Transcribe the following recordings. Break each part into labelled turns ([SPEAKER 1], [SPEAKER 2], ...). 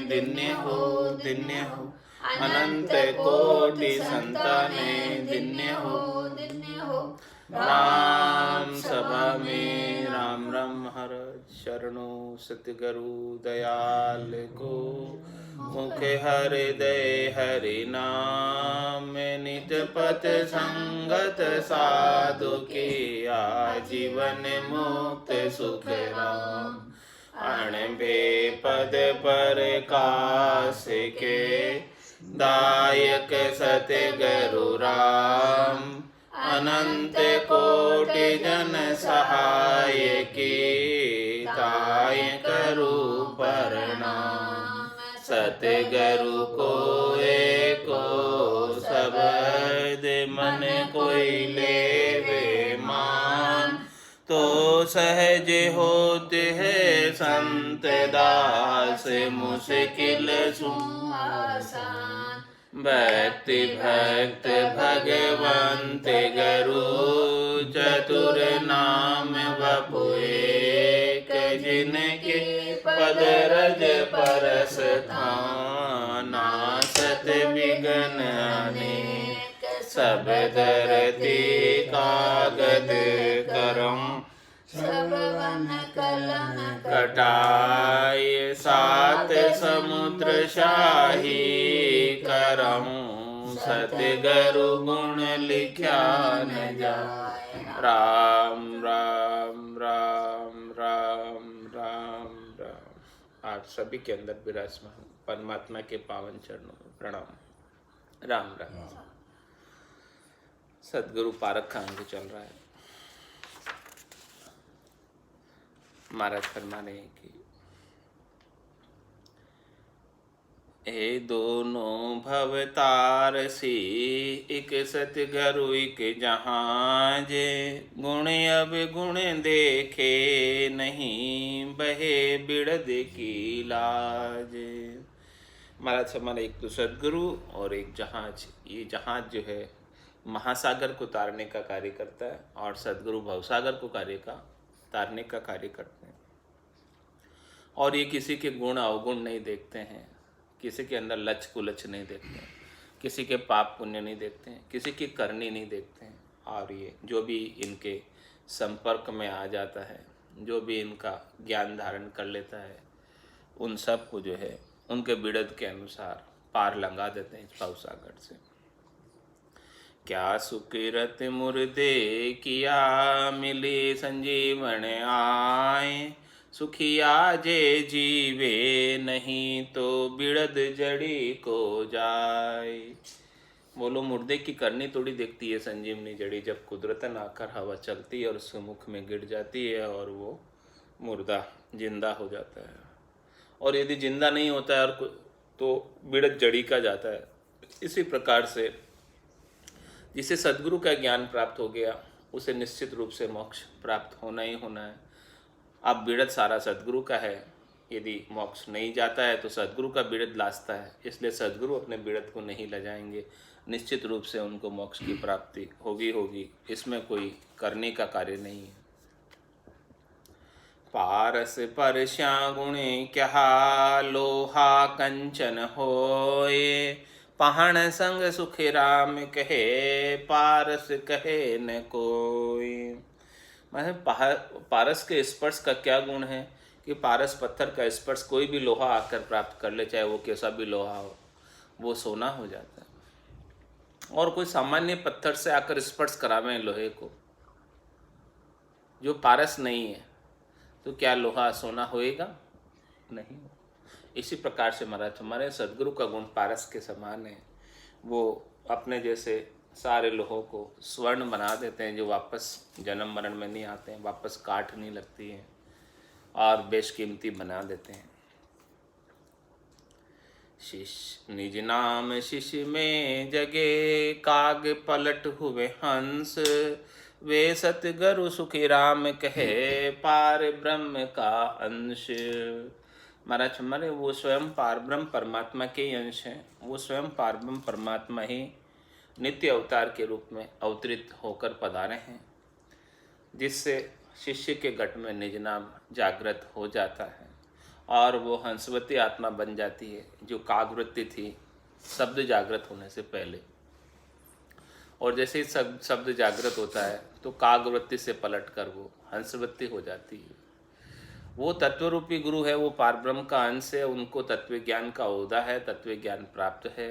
[SPEAKER 1] दिन्य हो, अनंत कोटि संताने दिन्य हो। राम सभा में राम राम हर, शरणों सतगुरु दयाल को। मुख हृदय हरि नाम, नित पथ संगत साधु के। आजीवन मुक्त सुख राम, अणबे पद पर कास के। दायक सतगुरु राम, अनंत कोटि जन सहाय की। ताय करू प्रणाम, सतगुरु को एको शब्द। मन कोई लेवे मान, तो सहज होते है संत दास। मुश्किल आसान, भक्ति भक्त भगवंत गुरु। चतुर नाम बपु एक, जिनके पद रज परस थान। नासत विघ्न अनेक, सब धरती कागद करम। सब वन कलन कटाय, सात समुद्र शाही करम। सतगुरु गुण लिख्या न जाय। राम राम राम राम राम राम। आप सभी के अंदर विराजमान परमात्मा के पावन चरणों में प्रणाम। राम राम। सतगुरु पारक का अंग चल रहा है। महाराज फरमाने की ए दोनों भवतार सी, एक सतगुरु एक जहाज। गुण अब गुण देखे नहीं, बहे बिड़द की लाज। महाराज फरमाने एक तो सतगुरु और एक जहाज। ये जहाज जो है महासागर को तारने का कार्य करता है, और सतगुरु भवसागर को तारने का कार्य करते हैं। और ये किसी के गुण अवगुण नहीं देखते हैं, किसी के अंदर लच कुलच नहीं देखते हैं, किसी के पाप पुण्य नहीं देखते हैं, किसी की करनी नहीं देखते हैं। और ये जो भी इनके संपर्क में आ जाता है, जो भी इनका ज्ञान धारण कर लेता है, उन सब को जो है उनके बिड़द के अनुसार पार लंघा देते हैं इस भवसागर से। क्या सुकिरत मुर्दे किया, मिली संजीवन आए। सुखिया जे जीवे नहीं, तो बिड़द जड़ी को जाए। बोलो मुर्दे की करनी थोड़ी देखती है संजीवनी जड़ी, जब कुदरतन आकर हवा चलती है और उसके मुख में गिर जाती है और वो मुर्दा जिंदा हो जाता है। और यदि जिंदा नहीं होता है और तो बिड़द जड़ी का जाता है। इसी प्रकार से जिसे सद्गुरु का ज्ञान प्राप्त हो गया, उसे निश्चित रूप से मोक्ष प्राप्त होना ही होना है। अब बिड़द सारा सद्गुरु का है, यदि मोक्ष नहीं जाता है तो सद्गुरु का बिड़द लाजता है, इसलिए सद्गुरु अपने बिड़द को नहीं लजाएंगे। निश्चित रूप से उनको मोक्ष की प्राप्ति होगी, इसमें कोई करने का कार्य नहीं है। पारस परस्या गुणे क्या, लोहा कंचन होए। पहाड़ संग सुख राम कहे, पारस कहे न कोई। मतलब पारस के स्पर्श का क्या गुण है कि पारस पत्थर का स्पर्श कोई भी लोहा आकर प्राप्त कर ले, चाहे वो कैसा भी लोहा हो, वो सोना हो जाता है। और कोई सामान्य पत्थर से आकर स्पर्श करावे लोहे को, जो पारस नहीं है, तो क्या लोहा सोना होएगा? नहीं। इसी प्रकार से महाराज हमारे सद्गुरु का गुण पारस के समान है। वो अपने जैसे सारे लोहों को स्वर्ण बना देते हैं, जो वापस जन्म मरण में नहीं आते हैं, वापस काट नहीं लगती हैं, और बेशकीमती बना देते हैं। शिष्य निज नाम शिष्य में जगे, काग पलट हुए हंस। वे सतगुरु सुखी राम कहे, पार ब्रह्म का अंश। महाराज हमारे वो स्वयं पार ब्रह्म परमात्मा के अंश हैं। वो स्वयं पार ब्रह्म परमात्मा ही नित्य अवतार के रूप में अवतरित होकर पधारे हैं, जिससे शिष्य के घट में निज नाम जागृत हो जाता है। और वो हंसवती आत्मा बन जाती है, जो कागवृत्ति थी शब्द जागृत होने से पहले। और जैसे ही शब्द जागृत होता है तो कागवृत्ति से पलटकर वो हंसवती हो जाती है। वो तत्वरूपी गुरु है, वो पारब्रह्म का अंश है, उनको तत्व ज्ञान का ओहदा है, तत्व ज्ञान प्राप्त है।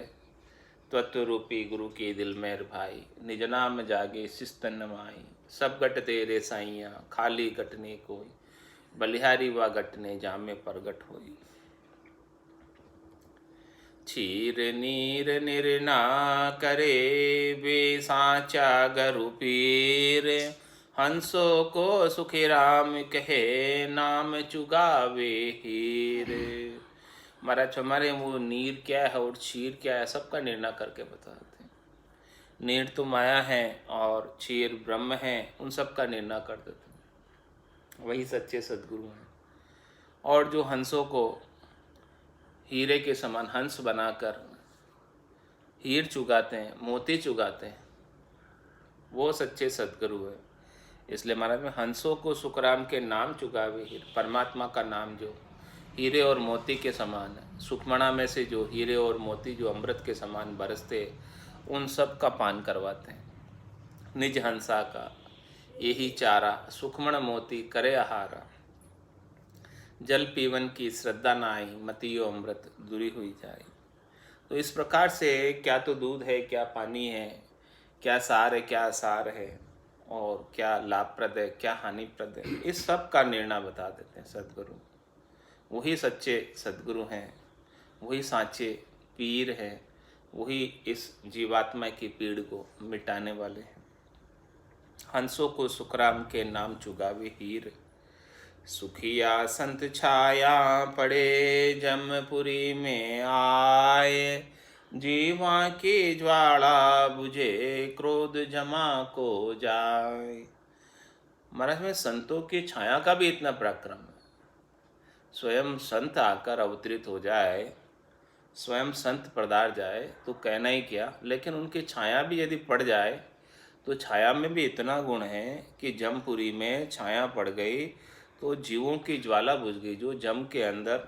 [SPEAKER 1] तत्वरूपी गुरु के दिल में भाई, निज नाम जागे शिस्तन माई, सब गट तेरे साइया खाली गटने कोई, बलिहारी व गटने जामे प्रगट होई। क्षीर नीर निर्ना करे वे साचा गरु पीर, हंसो को सुखी राम कहे नाम चुगावे हीर। महाराज हमारे वो नीर क्या है और क्षीर क्या है सबका निर्णय करके बताते हैं। नीर तो माया है और क्षीर ब्रह्म है, उन सब का निर्णय कर देते हैं, वही सच्चे सद्गुरु हैं। और जो हंसों को हीरे के समान हंस बनाकर हीर चुगाते हैं, मोती चुगाते हैं, वो सच्चे सद्गुरु है। इसलिए महाराज में हंसों को सुखराम के नाम चुगावे हीर, परमात्मा का नाम जो हीरे और मोती के समान है, सुखमणा में से जो हीरे और मोती जो अमृत के समान बरसते, उन सब का पान करवाते हैं। निज हंसा का यही चारा, सुखमण मोती करे आहारा, जल पीवन की श्रद्धा नाई, मतियो अमृत दूरी हुई जाए। तो इस प्रकार से क्या तो दूध है, क्या पानी है, क्या सार है, क्या सार है, और क्या लाभप्रद है, क्या हानिप्रद है, इस सब का निर्णय बता देते हैं सद्गुरु। वही सच्चे सद्गुरु हैं, वही साँचे पीर हैं, वही इस जीवात्मा की पीड़ को मिटाने वाले हैं। हंसों को सुखराम के नाम चुगावे हीर, सुखिया संत छाया पड़े जमपुरी में आए, जीवा की ज्वाला बुझे क्रोध जमा को जाए। महाराज में संतों की छाया का भी इतना पराक्रम है। स्वयं संत आकर अवतरित हो जाए, स्वयं संत पधार जाए तो कहना ही क्या, लेकिन उनकी छाया भी यदि पड़ जाए तो छाया में भी इतना गुण है कि जमपुरी में छाया पड़ गई तो जीवों की ज्वाला बुझ गई। जो जम के अंदर,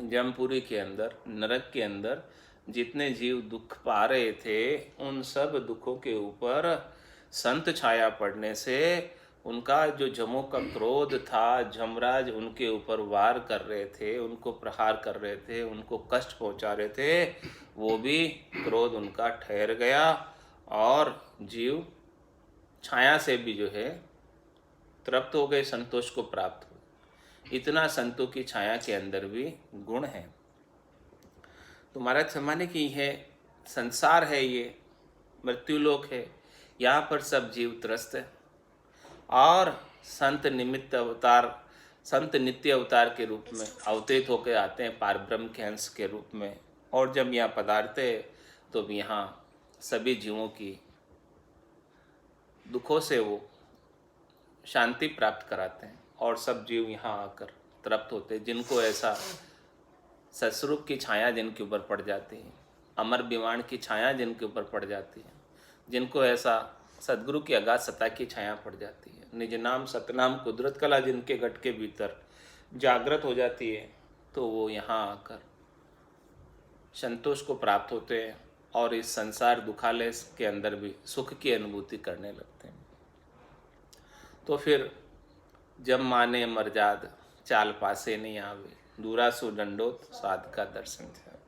[SPEAKER 1] जमपुरी के अंदर, नरक के अंदर जितने जीव दुख पा रहे थे, उन सब दुखों के ऊपर संत छाया पड़ने से उनका जो जमों का क्रोध था, जमराज उनके ऊपर वार कर रहे थे, उनको प्रहार कर रहे थे, उनको कष्ट पहुंचा रहे थे, वो भी क्रोध उनका ठहर गया और जीव छाया से भी जो है तृप्त हो गए, संतोष को प्राप्त हुए। इतना संतों की छाया के अंदर भी गुण है। तो महाराज समाने की है संसार है, ये मृत्युलोक है, यहाँ पर सब जीव त्रस्त है और संत निमित्त अवतार, संत नित्य अवतार के रूप में अवतरित होकर आते हैं पारब्रह्म के अंश के रूप में। और जब यहाँ पधारते तो यहाँ सभी जीवों की दुखों से वो शांति प्राप्त कराते हैं और सब जीव यहाँ आकर तृप्त होते हैं। जिनको ऐसा ससुरूप की छाया जिनके ऊपर पड़ जाती है, अमर विमाण की छाया जिनके ऊपर पड़ जाती है, जिनको ऐसा सदगुरु की अगाध सत्ता की छाया पड़ जाती है, निज नाम सतनाम कुदरत कला जिनके गट के भीतर जागृत हो जाती है, तो वो यहाँ आकर संतोष को प्राप्त होते हैं और इस संसार दुखालय के अंदर भी सुख की अनुभूति करने लगते हैं। तो फिर जब माने मर्याद चाल पासे नहीं आवे, दूरा सु दंडोत साध का दर्शन था।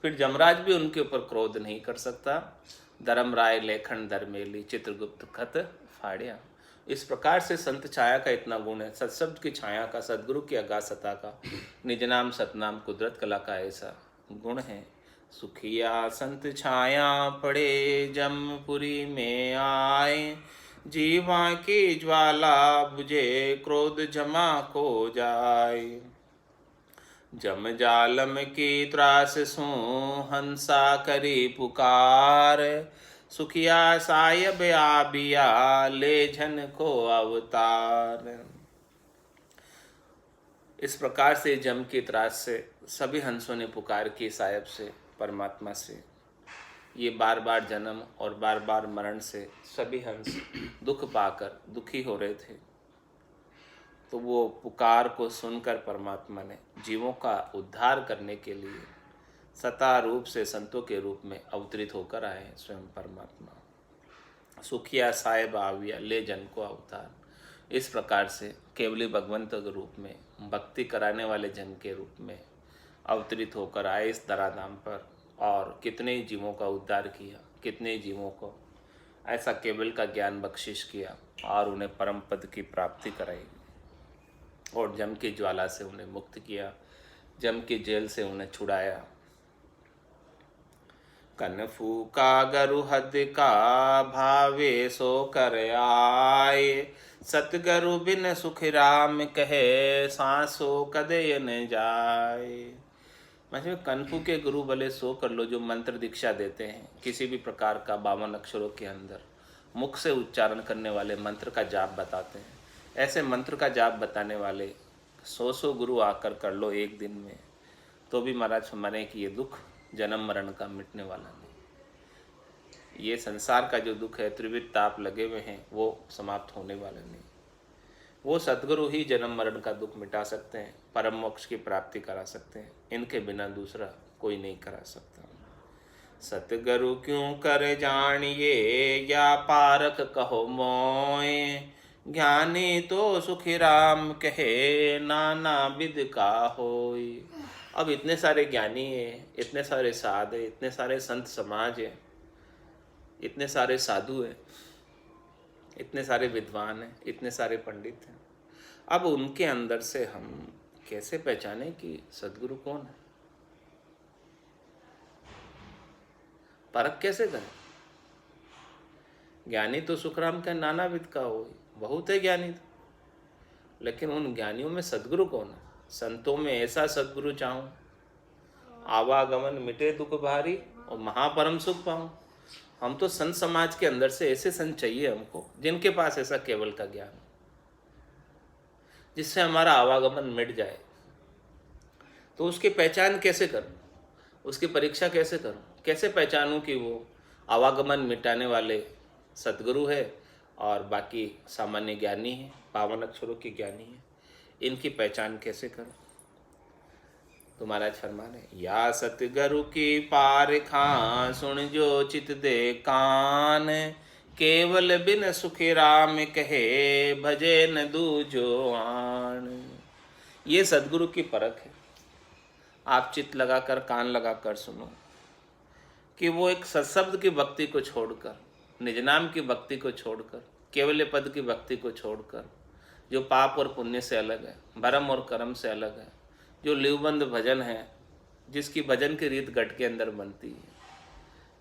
[SPEAKER 1] फिर जमराज भी उनके ऊपर क्रोध नहीं कर सकता। धर्म राय लेखन धर्मेली चित्रगुप्त खत फाड़िया। इस प्रकार से संत छाया का इतना गुण है, सत्शब्द की छाया का, सदगुरु की अगाध सत्ता का, निज नाम सतनाम कुदरत कला का ऐसा गुण है। सुखिया संत छाया पड़े जमपुरी में आए, जीवा की ज्वाला बुझे क्रोध जमा को जाए। जम जालम की त्रास सो हंसा करी पुकार, सुखिया सायब आबिया ले झन को अवतार। इस प्रकार से जम की त्रास से सभी हंसों ने पुकार की सायब से, परमात्मा से। ये बार बार जन्म और बार बार मरण से सभी हंस दुख पाकर दुखी हो रहे थे। तो वो पुकार को सुनकर परमात्मा ने जीवों का उद्धार करने के लिए सता रूप से संतों के रूप में अवतरित होकर आए हैं स्वयं परमात्मा। सुखिया साहेब आविया ले जन को अवतार, इस प्रकार से केवली भगवंत के रूप में भक्ति कराने वाले जन के रूप में अवतरित होकर आए इस धराधाम पर, और कितने जीवों का उद्धार किया, कितने जीवों को ऐसा केवल का ज्ञान बख्शिश किया और उन्हें परम पद की प्राप्ति कराई, और जम की ज्वाला से उन्हें मुक्त किया, जम की जेल से उन्हें छुड़ाया। कन फूका गरु हद का भावे सो कर आए, सतगरु बिन सुख राम कहे सांसो कदय न जाए। मतलब कनफू के गुरु भले सो कर लो, जो मंत्र दीक्षा देते हैं किसी भी प्रकार का 52 अक्षरों के अंदर मुख से उच्चारण करने वाले मंत्र का जाप बताते हैं, ऐसे मंत्र का जाप बताने वाले 100 गुरु आकर कर लो एक दिन में, तो भी महाराज माने कि ये दुख जन्म मरण का मिटने वाला नहीं। ये संसार का जो दुख है, त्रिविध ताप लगे हुए हैं, वो समाप्त होने वाले नहीं। वो सद्गुरु ही जन्म मरण का दुख मिटा सकते हैं, परम मोक्ष की प्राप्ति करा सकते हैं, इनके बिना दूसरा कोई नहीं करा सकता। सतगुरु क्यों कर जानिए या पारक कहो मोय, ज्ञानी तो सुखी राम कहे नाना विद का होय। अब इतने सारे ज्ञानी हैं, इतने सारे साध हैं, इतने सारे संत समाज हैं, इतने सारे साधु हैं, इतने सारे विद्वान हैं, इतने सारे पंडित हैं। अब उनके अंदर से हम कैसे पहचाने कि सद्गुरु कौन है? परख कैसे करें? ज्ञानी तो सुखराम का नाना विद का हो, बहुत है ज्ञानी तो, लेकिन उन ज्ञानियों में सद्गुरु कौन है? संतों में ऐसा सद्गुरु चाहूं, आवागमन मिटे दुख भारी और महापरम सुख पाऊं। हम तो संत समाज के अंदर से ऐसे संत चाहिए हमको, जिनके पास ऐसा केवल का ज्ञान, जिससे हमारा आवागमन मिट जाए। तो उसकी पहचान कैसे करूं, उसकी परीक्षा कैसे करूं, कैसे पहचानूं कि वो आवागमन मिटाने वाले सद्गुरु है और बाकी सामान्य ज्ञानी है, 52 अक्षरों के ज्ञानी है? इनकी पहचान कैसे करूं? तो महाराज फरमाने, या सतगुरु की पारखा सुन जो चित दे कान, केवल बिन सुखी राम कहे भजे न दूजो आन। ये सदगुरु की परख है। आप चित्त लगाकर, कान लगाकर सुनो कि वो एक सत्शब्द की भक्ति को छोड़कर, निज नाम की भक्ति को छोड़कर, केवल पद की भक्ति को छोड़कर, जो पाप और पुण्य से अलग है, भरम और कर्म से अलग है, जो लिवबंद भजन है, जिसकी भजन की रीत गट के अंदर बनती है,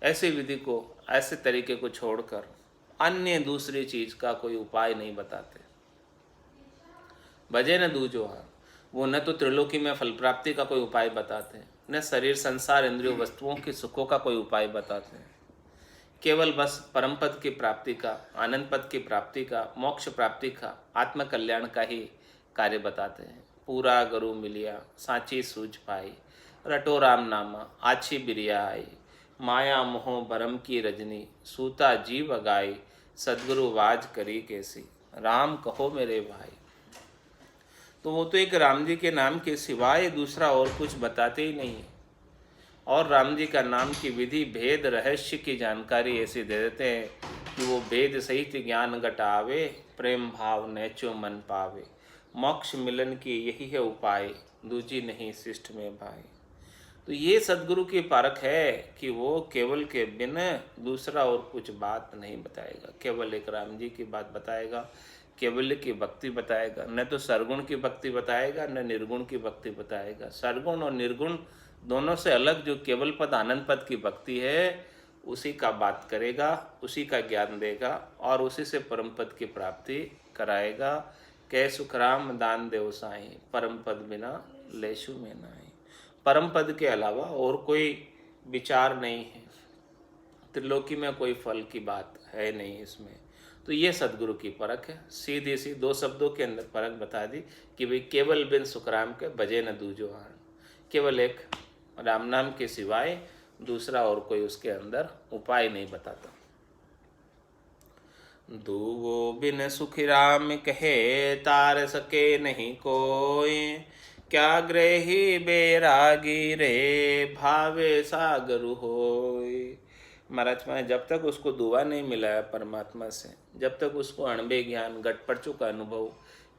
[SPEAKER 1] ऐसी विधि को, ऐसे तरीके को छोड़कर अन्य दूसरी चीज का कोई उपाय नहीं बताते। भजे न दूजो हार, वो न तो त्रिलोकी में फल प्राप्ति का कोई उपाय बताते हैं, न शरीर संसार इंद्रियों वस्तुओं के सुखों का कोई उपाय बताते हैं। केवल बस परम पद की प्राप्ति का, आनंद पद की प्राप्ति का, मोक्ष प्राप्ति का, आत्म कल्याण का ही कार्य बताते हैं। पूरा गुरु मिलिया सांची सूझ पाई, रटो राम नामा आछी बिरिया आई, माया मोह भरम की रजनी सूता जीव गाई, सदगुरु वाज करी कैसी राम कहो मेरे भाई। तो वो तो एक राम जी के नाम के सिवाय दूसरा और कुछ बताते ही नहीं है, और राम जी का नाम की विधि भेद रहस्य की जानकारी ऐसी दे देते हैं कि वो भेद सहित ज्ञान घटावे, प्रेम भाव नेचो मन पावे, मोक्ष मिलन की यही है उपाय, दूजी नहीं शिष्ट में भाई। तो ये सद्गुरु की परख है कि वो केवल के बिना दूसरा और कुछ बात नहीं बताएगा, केवल एक राम जी की बात बताएगा, केवल की भक्ति बताएगा, न तो सरगुण की भक्ति बताएगा, न निर्गुण की भक्ति बताएगा। सरगुण और निर्गुण दोनों से अलग जो केवल पद आनंद पद की भक्ति है, उसी का बात करेगा, उसी का ज्ञान देगा और उसी से परम पद की प्राप्ति कराएगा। कै सुखराम दान देव साई, परम पद बिना लेशु में नाई। परम पद के अलावा और कोई विचार नहीं है, त्रिलोकी में कोई फल की बात है नहीं इसमें। तो ये सदगुरु की परख है। सीधी सी 2 शब्दों के अंदर परख बता दी कि भाई केवल बिन सुखराम के भजे न दूजो आन, केवल एक राम नाम के सिवाय दूसरा और कोई उसके अंदर उपाय नहीं बताता। दूवो बिन सुखी राम कहे, तार सके नहीं कोई। क्या ग्रही बैरागी रे, भावे सागर होय। महाराज में जब तक उसको दुआ नहीं मिला है परमात्मा से, जब तक उसको अणबे ज्ञान घटपटचु का अनुभव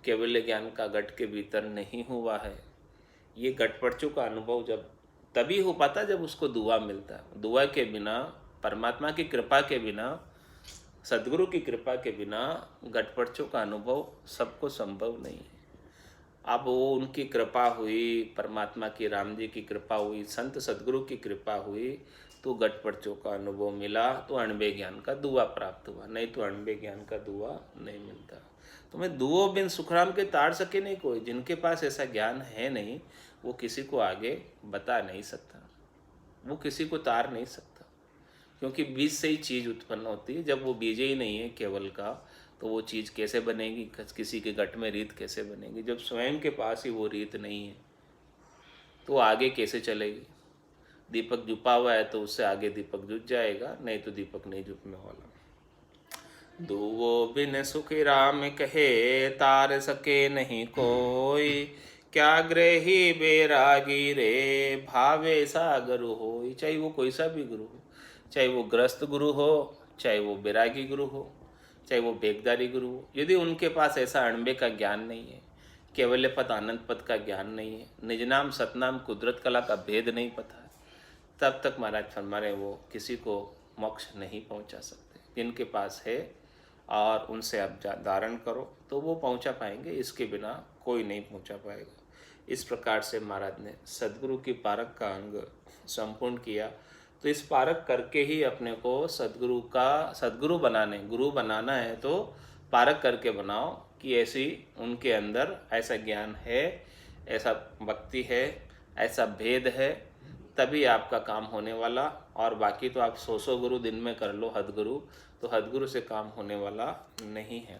[SPEAKER 1] केवल ज्ञान का घट के भीतर नहीं हुआ है, ये घटपटचु का अनुभव जब तभी हो पाता जब उसको दुआ मिलता है। दुआ के बिना, परमात्मा की कृपा के बिना, सदगुरु की कृपा के बिना घटपटचु का अनुभव सबको संभव नहीं है। अब वो उनकी कृपा हुई, परमात्मा की, राम जी की कृपा हुई, संत सदगुरु की कृपा हुई, तो घटपटचु का अनुभव मिला, तो अणबे ज्ञान का दुआ प्राप्त हुआ, नहीं तो अणबे ज्ञान का दुआ नहीं मिलता। तो मैं दुओ बिन सुखराम के ताड़ सके नहीं कोई। जिनके पास ऐसा ज्ञान है नहीं, वो किसी को आगे बता नहीं सकता, वो किसी को तार नहीं सकता, क्योंकि बीज से ही चीज़ उत्पन्न होती है। जब वो बीज ही नहीं है केवल का, तो वो चीज़ कैसे बनेगी, किसी के घट में रीत कैसे बनेगी। जब स्वयं के पास ही वो रीत नहीं है, तो आगे कैसे चलेगी। दीपक जुपा हुआ है तो उससे आगे दीपक जुट जाएगा, नहीं तो दीपक नहीं जुटने वाला। दूवो बिन सुखी राम कहे, तार सके नहीं कोई। क्या ग्रही बैरागी रे, भावे सागर होय। चाहे वो कोई सा भी गुरु हो, चाहे वो ग्रस्त गुरु हो, चाहे वो बैरागी गुरु हो, चाहे वो बेगदारी गुरु हो, यदि उनके पास ऐसा अणबे का ज्ञान नहीं है, केवल्य पद आनंद पद का ज्ञान नहीं है, निज नाम सतनाम कुदरत कला का भेद नहीं पता है, तब तक महाराज फरमा रहे वो किसी को मोक्ष नहीं पहुंचा सकते। जिनके पास है और उनसे आप धारण करो तो वो पहुंचा पाएंगे, इसके बिना कोई नहीं पहुंचा पाएगा। इस प्रकार से महाराज ने सदगुरु की पारक का अंग संपूर्ण किया। तो इस पारक करके ही अपने को सदगुरु बनाने, गुरु बनाना है तो पारक करके बनाओ कि ऐसी उनके अंदर ऐसा ज्ञान है, ऐसा भक्ति है, ऐसा भेद है, तभी आपका काम होने वाला। और बाकी तो आप 100 गुरु दिन में कर लो हदगुरु, तो हदगुरु से काम होने वाला नहीं है।